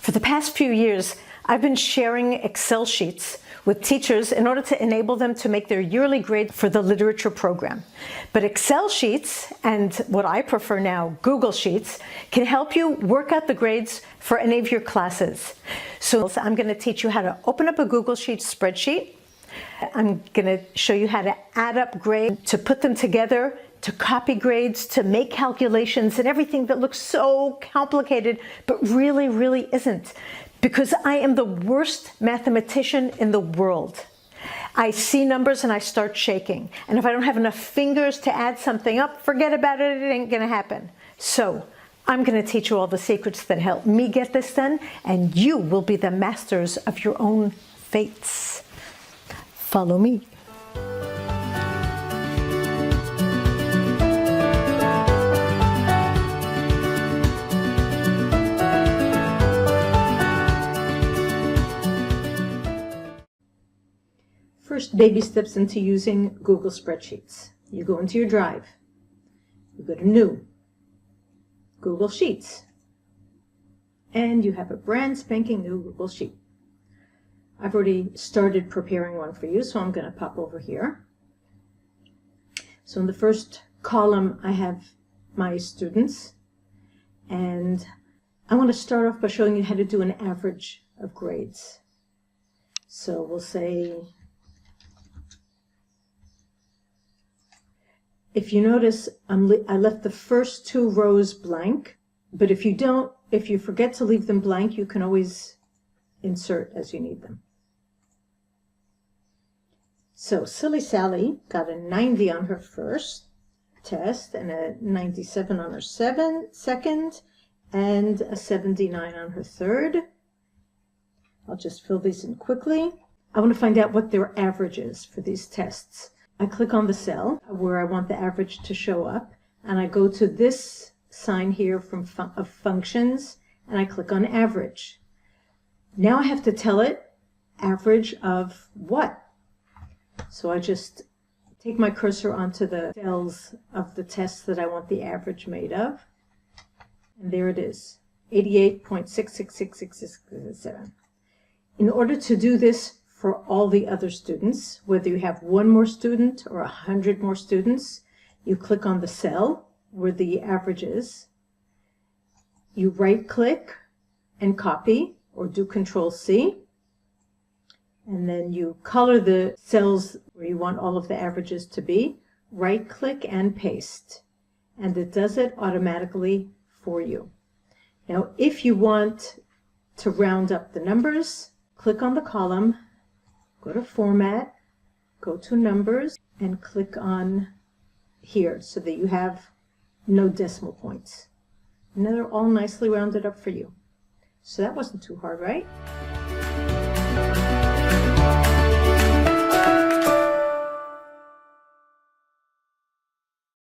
For the past few years, I've been sharing Excel sheets with teachers in order to enable them to make their yearly grade for the literature program. But Excel sheets, and what I prefer now, Google Sheets, can help you work out the grades for any of your classes. So I'm going to teach you how to open up a Google Sheets spreadsheet. I'm going to show you how to add up grades, to put them together, to copy grades, to make calculations, and everything that looks so complicated, but really isn't. Because I am the worst mathematician in the world. I see numbers and I start shaking. And if I don't have enough fingers to add something up, forget about it, it ain't gonna happen. So I'm gonna teach you all the secrets that help me get this done, and you will be the masters of your own fates. Follow me. First, baby steps into using Google Spreadsheets. You go into your Drive. You go to New, Google Sheets, and you have a brand spanking new Google Sheet. I've already started preparing one for you, so I'm going to pop over here. So in the first column, I have my students, and I want to start off by showing you how to do an average of grades. So we'll say, if you notice, I left the first two rows blank, but if you forget to leave them blank, you can always insert as you need them. So Silly Sally got a 90 on her first test, and a 97 on her second, and a 79 on her third. I'll just fill these in quickly. I want to find out what their average is for these tests. I click on the cell where I want the average to show up, and I go to this sign here of functions, and I click on average. Now I have to tell it average of what? So I just take my cursor onto the cells of the tests that I want the average made of, and there it is, 88.66667. In order to do this for all the other students, whether you have one more student or 100 more students, you click on the cell where the average is, you right-click and copy, or do Control-C, and then you color the cells where you want all of the averages to be, right-click and paste, and it does it automatically for you. Now, if you want to round up the numbers, click on the column, go to Format, go to Numbers, and click on here so that you have no decimal points. And then they're all nicely rounded up for you. So that wasn't too hard, right?